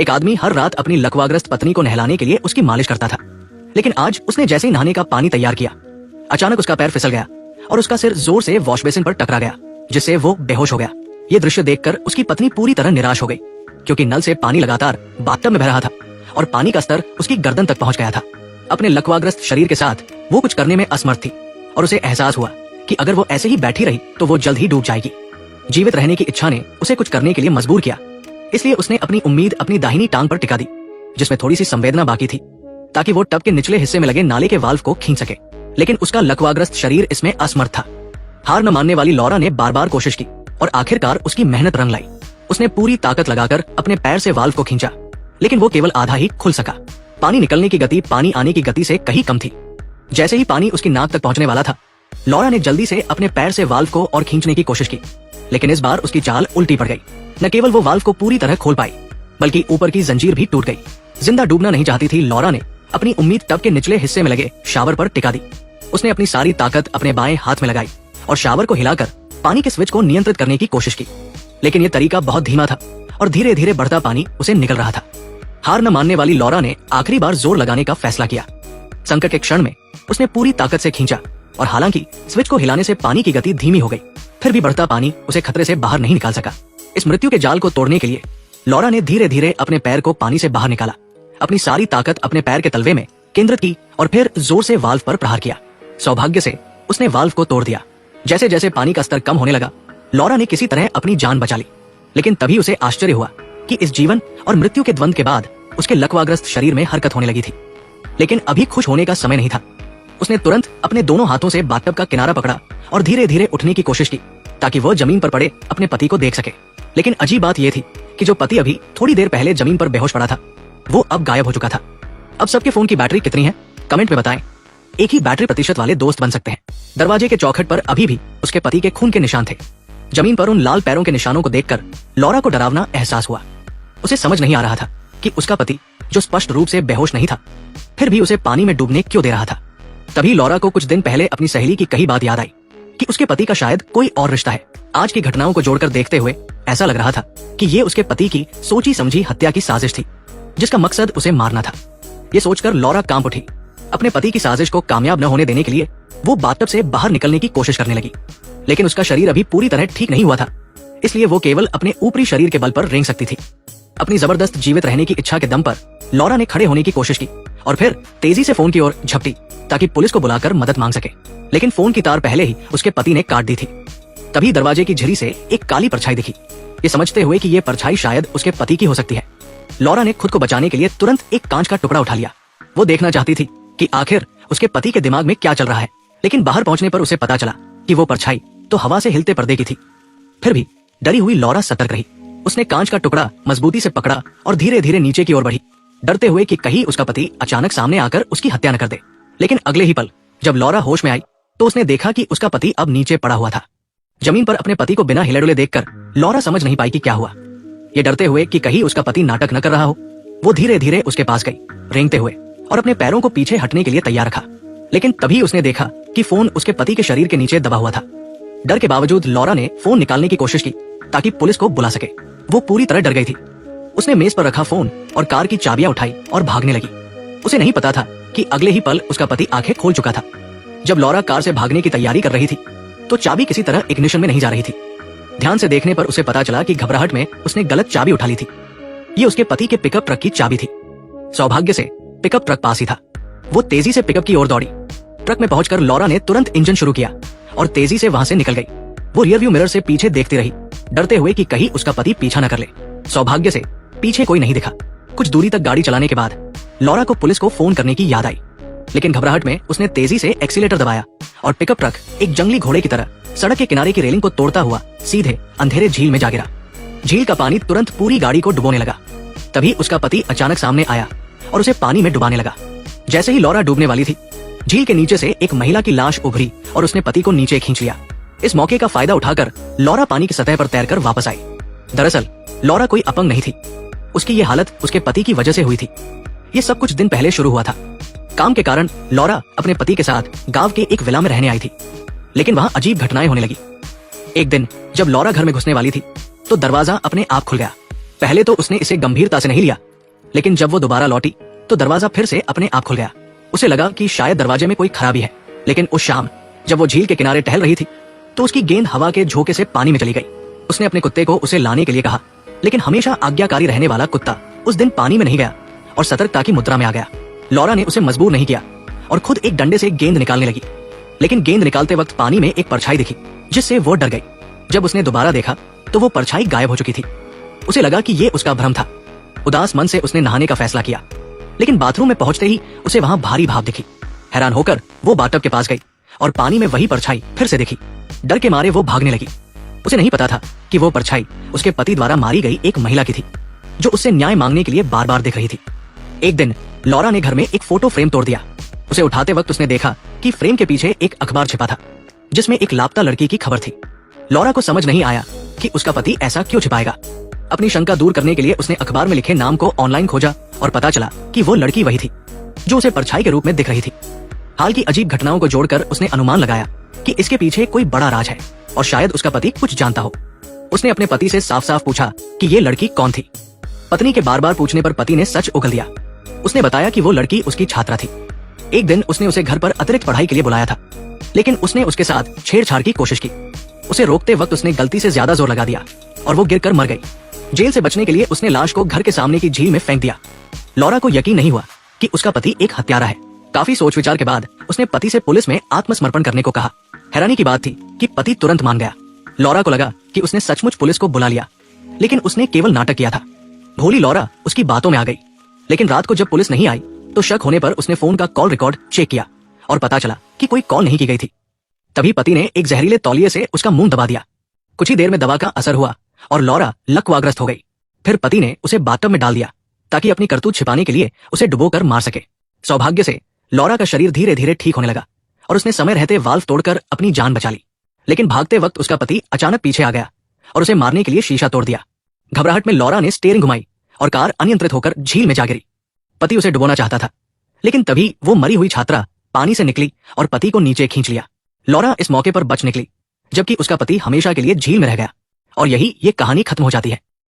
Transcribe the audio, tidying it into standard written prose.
एक आदमी हर रात अपनी लकवाग्रस्त पत्नी को नहलाने के लिए उसकी मालिश करता था, लेकिन आज उसने जैसे ही नहाने का पानी तैयार किया, अचानक उसका पैर फिसल गया और उसका सिर जोर से वॉश बेसिन पर टकरा गया, जिससे वो बेहोश हो गया। ये दृश्य देखकर उसकी पत्नी पूरी तरह निराश हो गई, क्योंकि नल से पानी लगातार बाथटब में बह रहा था और पानी का स्तर उसकी गर्दन तक पहुंच गया था। अपने लकवाग्रस्त शरीर के साथ वो कुछ करने में असमर्थ थी और उसे एहसास हुआ कि अगर वो ऐसे ही बैठी रही तो वो जल्द ही डूब जाएगी। जीवित रहने की इच्छा ने उसे कुछ करने के लिए मजबूर किया, इसलिए उसने अपनी उम्मीद अपनी दाहिनी टांग पर टिका दी, जिसमें थोड़ी सी संवेदना बाकी थी, ताकि वो टब के निचले हिस्से में लगे नाले के वाल्व को खींच सके। लेकिन उसका लकवाग्रस्त शरीर इसमें असमर्थ था। हार न मानने वाली लॉरा ने बार बार कोशिश की और आखिरकार उसकी मेहनत रंग लाई। उसने पूरी ताकत लगाकर अपने पैर से वाल्व को खींचा, लेकिन वो केवल आधा ही खुल सका। पानी निकलने की गति पानी आने की गति से कहीं कम थी। जैसे ही पानी उसकी नाक तक पहुंचने वाला था, लॉरा ने जल्दी से अपने पैर से वाल्व को और खींचने की कोशिश की, लेकिन इस बार उसकी चाल उल्टी पड़ गई। न केवल वो वाल्व को पूरी तरह खोल पाई, बल्कि ऊपर की जंजीर भी टूट गई। जिंदा डूबना नहीं चाहती थी लॉरा ने अपनी उम्मीद टब के निचले हिस्से में लगे शावर पर टिका दी। उसने अपनी सारी ताकत अपने बाएं हाथ में लगाई और शावर को हिलाकर पानी के स्विच को नियंत्रित करने की कोशिश की, लेकिन यह तरीका बहुत धीमा था और धीरे धीरे बढ़ता पानी उसे निकल रहा था। हार न मानने वाली लॉरा ने आखिरी बार जोर लगाने का फैसला किया। संकट के क्षण में उसने पूरी ताकत से खींचा और हालांकि स्विच को हिलाने से पानी की गति धीमी हो गई, फिर भी बढ़ता पानी उसे खतरे से बाहर नहीं निकाल सका। इस मृत्यु के जाल को तोड़ने के लिए लॉरा ने धीरे धीरे अपने पैर को पानी से बाहर निकाला, अपनी सारी ताकत अपने पैर के तलवे में केंद्रित की और फिर जोर से वाल्व पर प्रहार किया। सौभाग्य से उसने वाल्व को तोड़ दिया। जैसे जैसे पानी का स्तर कम होने लगा, लॉरा ने किसी तरह अपनी जान बचा ली, लेकिन तभी उसे आश्चर्य हुआ कि इस जीवन और मृत्यु के द्वंद के बाद उसके लकवाग्रस्त शरीर में हरकत होने लगी थी। लेकिन अभी खुश होने का समय नहीं था। उसने तुरंत अपने दोनों हाथों से बाथटब का किनारा पकड़ा और धीरे धीरे उठने की कोशिश की, ताकि वो जमीन पर पड़े अपने पति को देख सके। लेकिन अजीब बात यह थी कि जो पति अभी थोड़ी देर पहले जमीन पर बेहोश पड़ा था, वो अब गायब हो चुका था। अब सबके फोन की बैटरी कितनी है, कमेंट में बताएं। एक ही बैटरी प्रतिशत वाले दोस्त बन सकते हैं। दरवाजे के चौखट पर अभी भी उसके पति के खून के निशान थे। जमीन पर उन लाल पैरों के निशानों को देखकर लॉरा को डरावना एहसास हुआ। उसे समझ नहीं आ रहा था कि उसका पति, जो स्पष्ट रूप से बेहोश नहीं था, फिर भी उसे पानी में डूबने क्यों दे रहा था। तभी लॉरा को कुछ दिन पहले अपनी सहेली की कही बात याद आई कि उसके पति का शायद कोई और रिश्ता है। आज की घटनाओं को जोड़कर देखते हुए ऐसा लग रहा था कि ये उसके पति की सोची समझी हत्या की साजिश थी, जिसका मकसद उसे मारना था। ये सोचकर लॉरा कांप उठी। अपने पति की साजिश को कामयाब न होने देने के लिए वो बाथटब से बाहर निकलने की कोशिश करने लगी, लेकिन उसका शरीर अभी पूरी तरह ठीक नहीं हुआ था, इसलिए वो केवल अपने ऊपरी शरीर के बल पर रेंग सकती थी। अपनी जबरदस्त जीवित रहने की इच्छा के दम पर लॉरा ने खड़े होने की कोशिश की और फिर तेजी से फोन की ओर झपटी, ताकि पुलिस को बुलाकर मदद मांग सके। लेकिन फोन की तार पहले ही उसके पति ने काट दी थी। तभी दरवाजे की झिरी से एक काली परछाई दिखी। ये समझते हुए कि ये परछाई शायद उसके पति की हो सकती है, लॉरा ने खुद को बचाने के लिए तुरंत एक कांच का टुकड़ा उठा लिया। वो देखना चाहती थी कि आखिर उसके पति के दिमाग में क्या चल रहा है, लेकिन बाहर पहुंचने पर उसे पता चला कि वो परछाई तो हवा से हिलते पर्दे की थी। फिर भी डरी हुई लॉरा सतर्क रही। उसने कांच का टुकड़ा मजबूती से पकड़ा और धीरे धीरे नीचे की ओर बढ़ी, डरते हुए कि कहीं उसका पति अचानक सामने आकर उसकी हत्या न कर दे। लेकिन अगले ही पल जब लॉरा होश में आई तो उसने देखा कि उसका पति अब नीचे पड़ा हुआ था। जमीन पर अपने पति को बिना हिले डुले देखकर लॉरा समझ नहीं पाई कि क्या हुआ। ये डरते हुए कि कहीं उसका पति नाटक न कर रहा हो, वो धीरे धीरे उसके पास गई, रेंगते हुए, और अपने पैरों को पीछे हटने के लिए तैयार रखा। लेकिन तभी उसने देखा कि फोन उसके पति के शरीर के नीचे दबा हुआ था। डर के बावजूद लॉरा ने फोन निकालने की कोशिश की ताकि पुलिस को बुला सके। वो पूरी तरह डर गई थी। उसने मेज पर रखा फोन और कार की चाबियां उठाई और भागने लगी। उसे नहीं पता था कि अगले ही पल उसका पति आंखें खोल चुका था। जब लॉरा कार से भागने की तैयारी कर रही थी तो चाबी किसी तरह इग्निशन में नहीं जा रही थी। ध्यान से देखने पर उसे पता चला कि घबराहट में उसने गलत चाबी उठा ली थी। ये उसके पति के पिकअप ट्रक की चाबी थी। सौभाग्य से पिकअप ट्रक पास ही था। वो तेजी से पिकअप की ओर दौड़ी। ट्रक में पहुंचकर लॉरा ने तुरंत इंजन शुरू किया और तेजी से वहां से निकल गई। वो रियरव्यू मिरर से पीछे देखती रही, डरते हुए कि कहीं उसका पति पीछा न कर ले। सौभाग्य से पीछे कोई नहीं दिखा। कुछ दूरी तक गाड़ी चलाने के बाद लॉरा को पुलिस को फोन करने की याद आई, लेकिन घबराहट में उसने तेजी से एक्सीलेटर दबाया और पिकअप ट्रक एक जंगली घोड़े की तरह सड़क के किनारे की रेलिंग को तोड़ता हुआ सीधे अंधेरे झील में जा गिरा। झील का पानी तुरंत पूरी गाड़ी को डुबोने लगा। तभी उसका पति अचानक सामने आया और उसे पानी में डुबाने लगा। जैसे ही लॉरा डूबने वाली थी, झील के नीचे से एक महिला की लाश उभरी और उसने पति को नीचे खींच लिया। इस मौके का फायदा उठाकर लॉरा पानी की सतह पर तैरकर वापस आई। दरअसल लॉरा कोई अपंग नहीं थी। उसकी ये हालत उसके पति की वजह से हुई थी। ये सब कुछ दिन पहले शुरू हुआ था। काम के कारण लॉरा अपने पति के साथ गांव के एक विला में रहने आई थी, लेकिन वहां अजीब घटनाएं होने लगी। एक दिन जब लॉरा घर में घुसने वाली थी तो दरवाजा अपने आप खुल गया। पहले तो उसने इसे गंभीरता से नहीं लिया, लेकिन जब वो दोबारा लौटी तो दरवाजा फिर से अपने आप खुल गया। उसे लगा कि शायद दरवाजे में कोई खराबी है। लेकिन उस शाम जब वो झील के किनारे टहल रही थी तो उसकी गेंद हवा के झोंके से पानी में चली गई। उसने अपने कुत्ते को उसे लाने के लिए कहा, लेकिन हमेशा आज्ञाकारी रहने वाला कुत्ता उस दिन पानी में नहीं गया और सतर्कता की मुद्रा में आ गया। लॉरा ने उसे मजबूर नहीं किया और खुद एक डंडे से गेंद निकालने लगी, लेकिन गेंद निकालते वक्त पानी में एक परछाई दिखी जिससे वो डर गई। जब उसने दोबारा देखा तो वो परछाई गायब हो चुकी थी। उसे लगा कि ये उसका भ्रम था। उदास मन से उसने नहाने का फैसला किया, लेकिन बाथरूम में पहुंचते ही उसे वहां भारी भाप दिखी। हैरान होकर वो बाथटब के पास गई और पानी में वही परछाई फिर से दिखी। डर के मारे वो भागने लगी। उसे नहीं पता था कि वो परछाई उसके पति द्वारा मारी गई एक महिला की थी, जो उससे न्याय मांगने के लिए बार बार दिख रही थी। एक दिन लॉरा ने घर में एक फोटो फ्रेम तोड़ दिया। उसे उठाते वक्त उसने देखा कि फ्रेम के पीछे एक अखबार छिपा था जिसमें एक लापता लड़की की खबर थी। लॉरा को समझ नहीं आया कि उसका पति ऐसा क्यों छिपाएगा। अपनी शंका दूर करने के लिए उसने अखबार में लिखे नाम को ऑनलाइन खोजा और पता चला कि वो लड़की वही थी जो उसे परछाई के रूप में दिख रही थी। हाल की अजीब घटनाओं को जोड़कर उसने अनुमान लगाया कि इसके पीछे कोई बड़ा राज है और शायद उसका पति कुछ जानता हो। उसने अपने पति से साफ साफ पूछा कि ये लड़की कौन थी। पत्नी के बार बार पूछने पर पति ने सच उगल दिया। उसने बताया कि वो लड़की उसकी छात्रा थी। एक दिन उसने उसे घर पर अतिरिक्त पढ़ाई के लिए बुलाया था, लेकिन उसने उसके साथ छेड़छाड़ की कोशिश की। उसे रोकते वक्त उसने गलती से ज्यादा जोर लगा दिया और वो गिरकर मर गई। जेल से बचने के लिए उसने लाश को घर के सामने की झील में फेंक दिया। लॉरा को यकीन नहीं हुआ कि उसका पति एक हत्यारा है। काफी सोच विचार के बाद उसने पति से पुलिस में आत्मसमर्पण करने को कहा। हैरानी की बात थी कि पति तुरंत मान गया। लॉरा को लगा कि उसने सचमुच पुलिस को बुला लिया, लेकिन उसने केवल नाटक किया था। भोली लॉरा उसकी बातों में आ गई, लेकिन रात को जब पुलिस नहीं आई तो शक होने पर उसने फोन का कॉल रिकॉर्ड चेक किया और पता चला कि कोई कॉल नहीं की गई थी। तभी पति ने एक जहरीले तौलिए से उसका मुंह दबा दिया। कुछ ही देर में दवा का असर हुआ और लॉरा लकवाग्रस्त हो गई। फिर पति ने उसे बाथटब में डाल दिया ताकि अपनी करतूत छिपाने के लिए उसे डुबोकर मार सके। सौभाग्य से लॉरा का शरीर धीरे धीरे ठीक होने लगा और उसने समय रहते वाल्व तोड़कर अपनी जान बचा ली। लेकिन भागते वक्त उसका पति अचानक पीछे आ गया और उसे मारने के लिए शीशा तोड़ दिया। घबराहट में लॉरा ने स्टीयरिंग घुमाई और कार अनियंत्रित होकर झील में जा गिरी। पति उसे डुबोना चाहता था, लेकिन तभी वो मरी हुई छात्रा पानी से निकली और पति को नीचे खींच लिया। लॉरा इस मौके पर बच निकली, जबकि उसका पति हमेशा के लिए झील में रह गया। और यही ये कहानी खत्म हो जाती है।